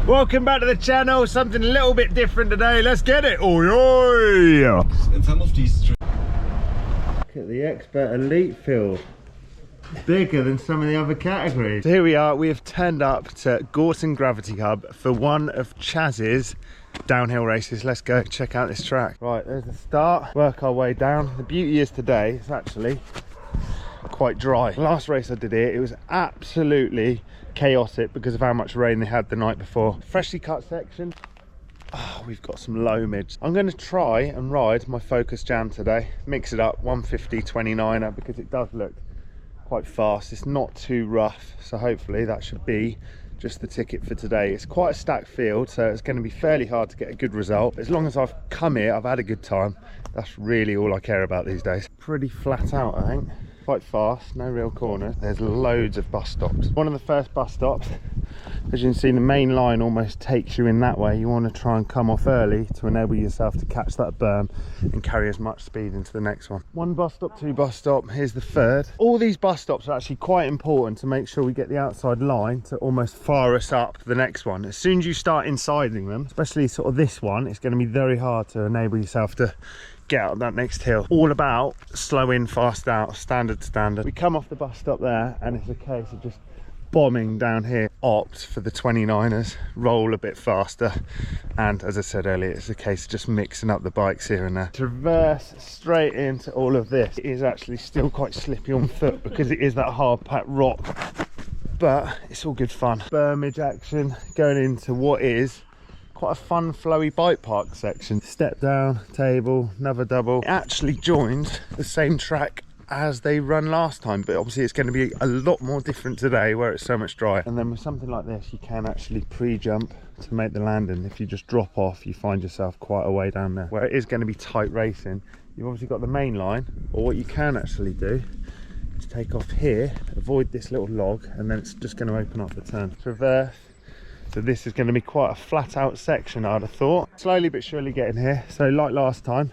Welcome back to the channel. Something a little bit different today. Let's get it. Oi, oi. And some of these Look at the Expert Elite field. Bigger than some of the other categories. So here we are. We have turned up to Gawton Gravity Hub for one of Chaz's downhill races. Let's go check out this track. Right, there's the start. Work our way down. The beauty is today it's actually quite dry. Last race I did here, it was absolutely chaotic because of how much rain they had the night before. Freshly cut section. Oh, we've got some low mids. I'm going to try and ride my Focus Jam today. Mix it up, 150 29er, because it does look quite fast. It's not too rough, so hopefully that should be just the ticket for today. It's quite a stacked field, so it's going to be fairly hard to get a good result. As long as I've come here, I've had a good time. That's really all I care about these days. Pretty flat out, I think. Quite fast, no real corners. There's loads of bus stops. One of the first bus stops, as you can see, the main line almost takes you in that way. You want to try and come off early to enable yourself to catch that berm and carry as much speed into the next one. One bus stop, two bus stop, here's the third. All these bus stops are actually quite important to make sure we get the outside line to almost fire us up the next one. As soon as you start insiding them, especially sort of this one, it's going to be very hard to enable yourself to get out that next hill. All about slow in, fast out, standard to standard. We come off the bus stop there and it's a case of just bombing down here. Opt for the 29ers, roll a bit faster, and as I said earlier, it's a case of just mixing up the bikes here and there. Traverse straight into all of this. It is actually still quite slippy on foot because it is that hard packed rock, but it's all good fun. Bermage action going into what is quite a fun flowy bike park section. Step down, table, another double. It actually joins the same track as they run last time, but obviously it's going to be a lot more different today where it's so much drier. And then with something like this, you can actually pre-jump to make the landing. If you just drop off, you find yourself quite a way down there. Where it is going to be tight racing, you've obviously got the main line, or what you can actually do is take off here, avoid this little log, and then it's just going to open up the turn. Traverse. So this is going to be quite a flat out section, I'd have thought. Slowly but surely getting here. So like last time,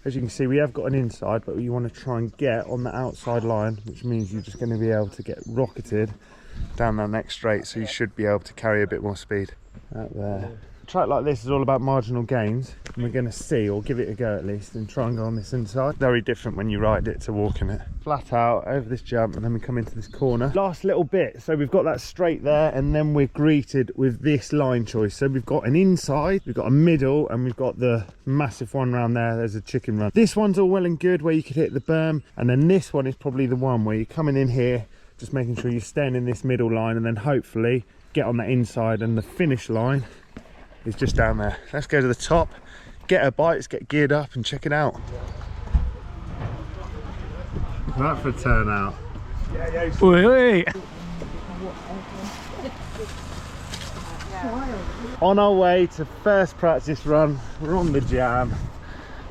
as you can see, we have got an inside, but you want to try and get on the outside line, which means you're just going to be able to get rocketed down that next straight, so you should be able to carry a bit more speed out there. A track like this is all about marginal gains, and we're going to see, or give it a go at least, and try and go on this inside. Very different when you ride it to walking it. Flat out over this jump, and then we come into this corner. Last little bit, so we've got that straight there, and then we're greeted with this line choice. So we've got an inside, we've got a middle, and we've got the massive one round there. There's a chicken run. This one's all well and good where you could hit the berm, and then this one is probably the one where you're coming in here, just making sure you're staying in this middle line, and then hopefully get on that inside, and the finish line is just down there. Let's go to the top, get our bikes, get geared up and check it out. That for a turnout. On our way to first practice run, we're on the jam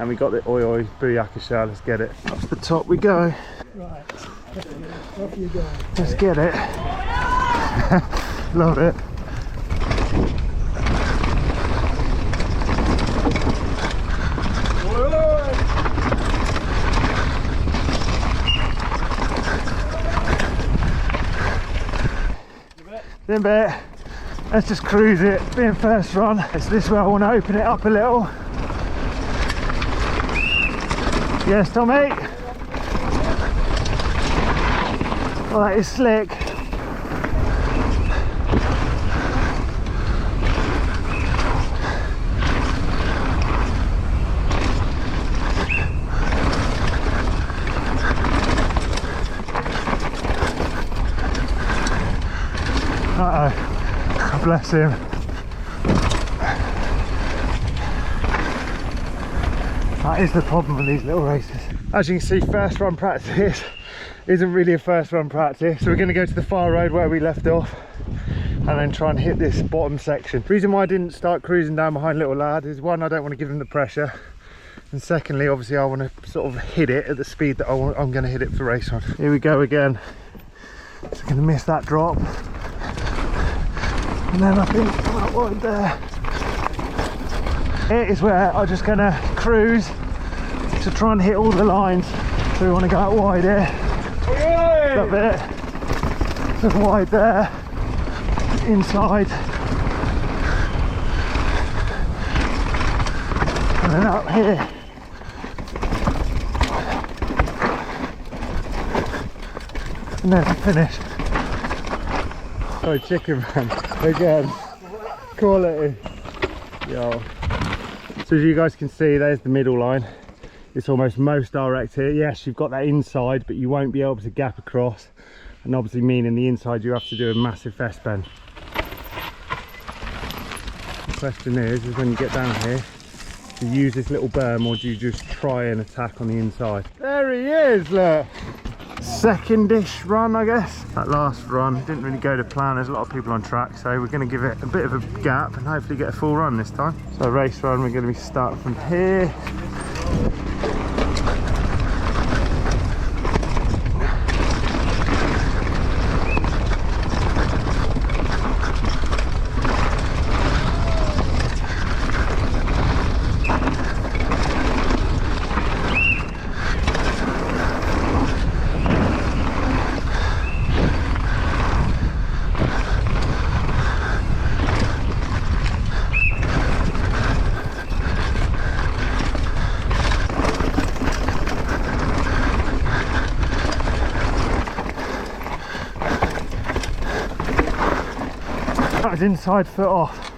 and we got the oi oi booyakasha. Let's get it. Up to the top we go. Right, off you go. Let's get it. Love it. In a bit, let's just cruise it, being first run. It's this way I want to open it up a little. Yes, Tommy? Oh, that is slick. Uh-oh, bless him. That is the problem with these little races. As you can see, first run practice isn't really a first run practice. So we're going to go to the far road where we left off and then try and hit this bottom section. The reason why I didn't start cruising down behind little lad is, one, I don't want to give him the pressure, and secondly, obviously I want to sort of hit it at the speed that I'm going to hit it for race on. Here we go again. So I'm going to miss that drop. And then I think that wide there. It is where I'm just going to cruise to try and hit all the lines. So we want to go out wide here. That bit. Just wide there. Inside. And then up here. And there's the finish. Oh, chicken man, again. Quality. Yo. So as you guys can see, there's the middle line. It's almost most direct here. Yes, you've got that inside, but you won't be able to gap across. And obviously meaning the inside you have to do a massive fest bend. The question is when you get down here, do you use this little berm or do you just try and attack on the inside? There he is, look! Second-ish run, I guess. That last run didn't really go to plan. There's a lot of people on track, so we're going to give it a bit of a gap and hopefully get a full run this time. So race run, we're going to be starting from here. That was inside foot off.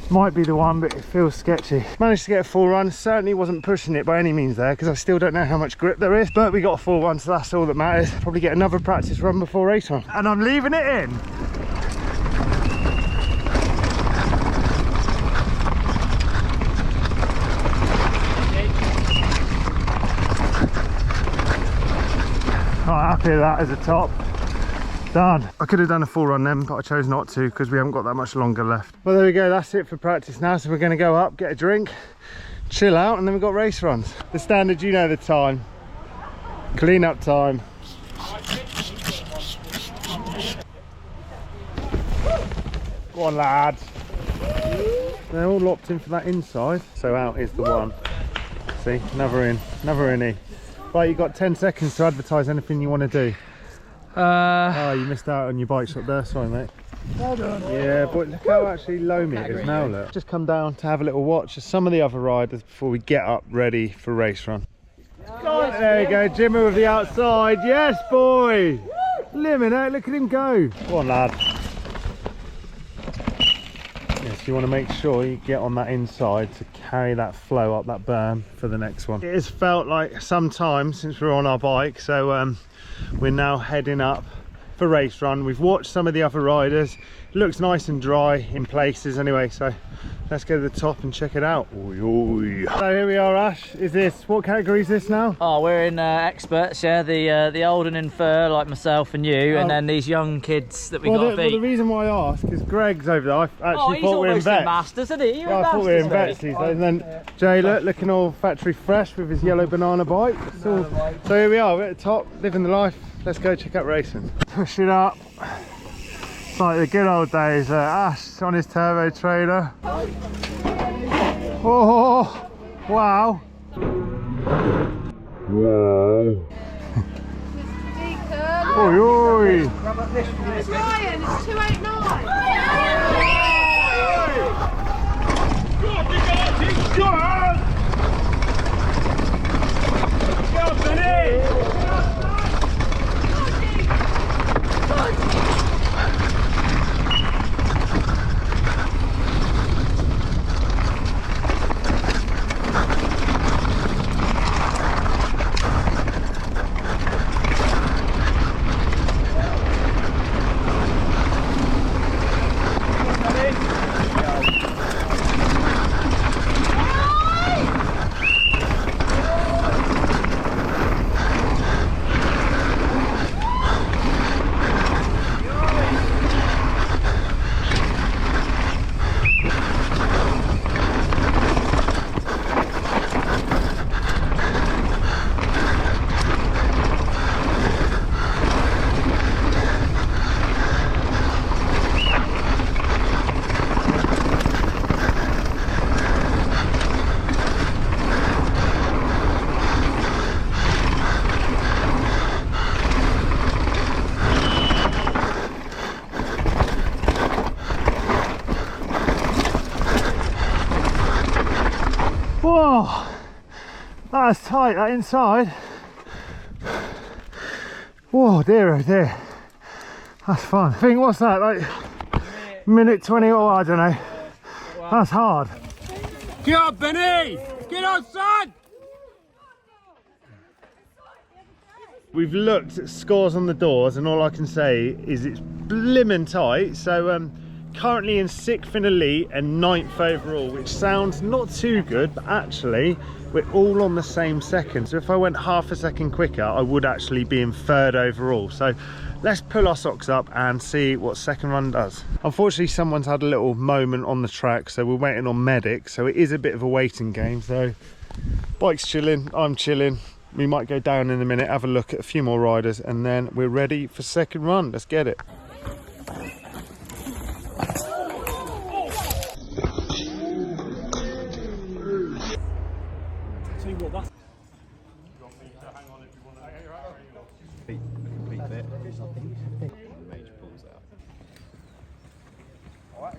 Might be the one, but it feels sketchy. Managed to get a full run. Certainly wasn't pushing it by any means there because I still don't know how much grip there is, but we got a full one, so that's all that matters. Probably get another practice run before race run. And I'm leaving it in. Not happy with that as a top. Done. I could have done a full run then, but I chose not to because we haven't got that much longer left. Well, there we go, that's it for practice now. So we're going to go up, get a drink, chill out, and then we've got race runs. The standard, you know the time. Clean up time. Go on, lads. They're all locked in for that inside. So out is the one. See, another in, another innie. Right, you've got 10 seconds to advertise anything you want to do. Oh, you missed out on your bike shop there, sorry mate. Well done. Yeah, but look how actually loamy it is now, look. Just come down to have a little watch of some of the other riders before we get up ready for race run. There you go, Jimmy with the outside. Yes, boy. Limit out, look at him go. Go on, lad. Yes, you want to make sure you get on that inside to carry that flow up that berm for the next one. It has felt like some time since we were on our bike, so we're now heading up for race run. We've watched some of the other riders. It looks nice and dry in places anyway, so let's go to the top and check it out. Oy, oy. So here we are, Ash. Is this, what category is this now? Oh, we're in experts, yeah, the old and in fur like myself and you, and then these young kids that we got to beat. Well, the reason why I asked is Greg's over there. I actually thought we were in vets. Masters, isn't he? Yeah, I thought we were in vets these days. And then Jay, looking all factory fresh with his yellow banana bike. So here we are, we're at the top, living the life. Let's go check out racing. Push it up. It's like the good old days. Ash on his turbo trailer. Oh, wow. Wow. Deakin. Oi, oi. It's Ryan, it's 289. Whoa, that's tight, that inside. Whoa, dear, oh dear. That's fun. I think, what's that, like minute 20 or I don't know. That's hard. Get up, Benny! Get up, son! We've looked at scores on the doors and all I can say is it's blimmin' tight. So currently in 6th in elite and 9th overall, which sounds not too good, but actually we're all on the same second. So if I went half a second quicker, I would actually be in 3rd overall. So let's pull our socks up and see what second run does. Unfortunately, someone's had a little moment on the track, so we're waiting on medics. So it is a bit of a waiting game. So bike's chilling, I'm chilling. We might go down in a minute, have a look at a few more riders, and then we're ready for second run. Let's get it.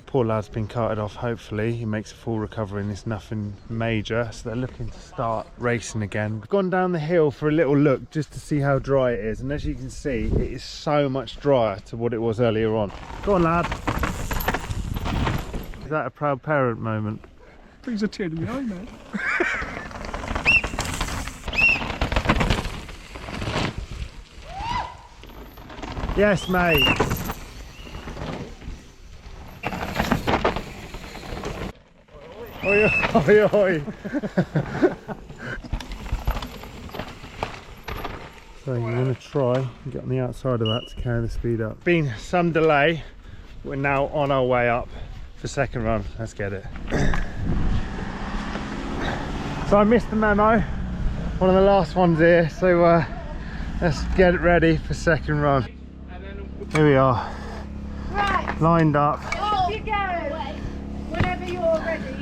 Poor lad's been carted off. Hopefully he makes a full recovery and it's nothing major, so they're looking to start racing again. We've gone down the hill for a little look just to see how dry it is, and as you can see it is so much drier to what it was earlier on. Go on, lad. Is that a proud parent moment? Brings a tear to my eye, man. Yes, mate. Oi, oi, oi. So you're going to try and get on the outside of that to carry the speed up. Been some delay. We're now on our way up for second run. Let's get it. So I missed the memo. One of the last ones here. So let's get it ready for second run. Here we are. Right. Lined up. Off you go. Whenever you're ready.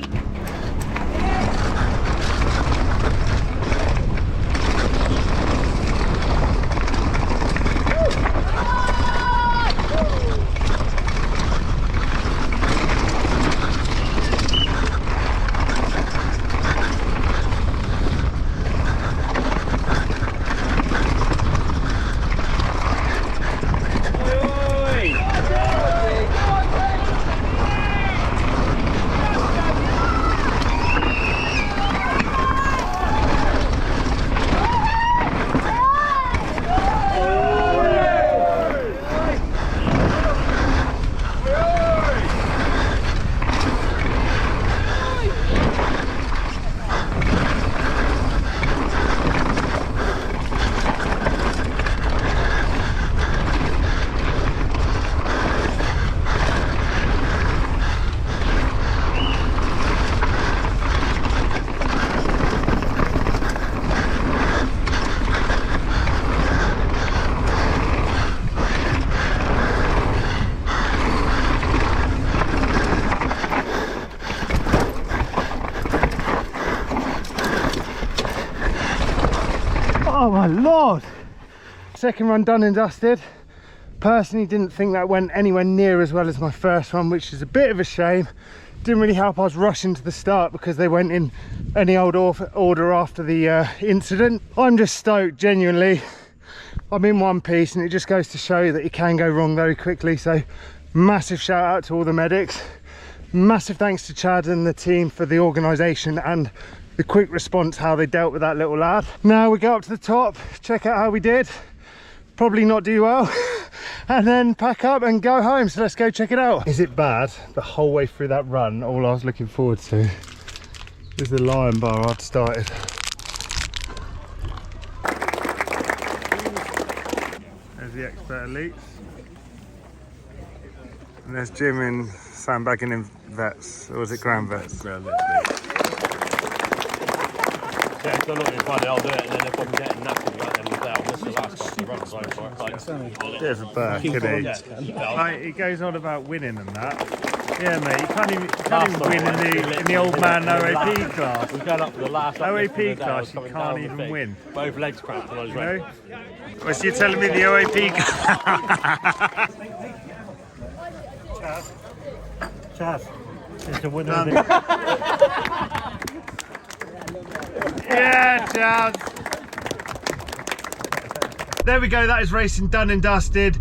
Oh my lord! Second run done and dusted. Personally didn't think that went anywhere near as well as my first one, which is a bit of a shame. Didn't really help I was rushing to the start because they went in any old order after the incident. I'm just stoked, genuinely. I'm in one piece and it just goes to show you that it can go wrong very quickly. So massive shout out to all the medics. Massive thanks to Chad and the team for the organisation and the quick response, how they dealt with that little lad. Now we go up to the top, check out how we did. Probably not do well. And then pack up and go home. So let's go check it out. Is it bad? The whole way through that run, all I was looking forward to is the lion bar I'd started. There's the expert elites. And there's Jim in sandbagging in vets, or was it Grand Vets? Grand Vets. Yeah, so I'm not being funny, I'll do it, and then if I'm getting knackered right then the day, I'll miss the last couple of runs going for it. Like, Bit of a bird, isn't he? Like, he goes on about winning and that. Yeah, mate, you can't even win in the old man OAP class. We're going up for the last OAP class, you can't even win. Both legs cramped when I was ready. Well, so you're telling me the OAP class? Chaz, it's a winner. Yeah, Chaz. There we go, that is racing done and dusted.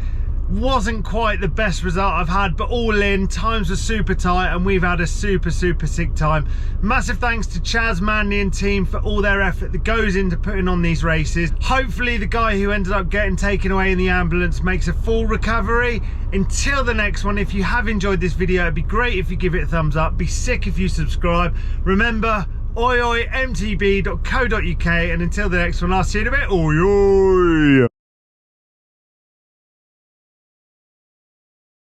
Wasn't quite the best result I've had, but all in, times were super tight and we've had a super sick time. Massive thanks to Chaz Lamley and team for all their effort that goes into putting on these races. Hopefully the guy who ended up getting taken away in the ambulance makes a full recovery. Until the next one, if you have enjoyed this video, it'd be great if you give it a thumbs up. Be sick if you subscribe. Remember, mtb.co.uk, and until the next one, I'll see you in a bit. Oi, oi.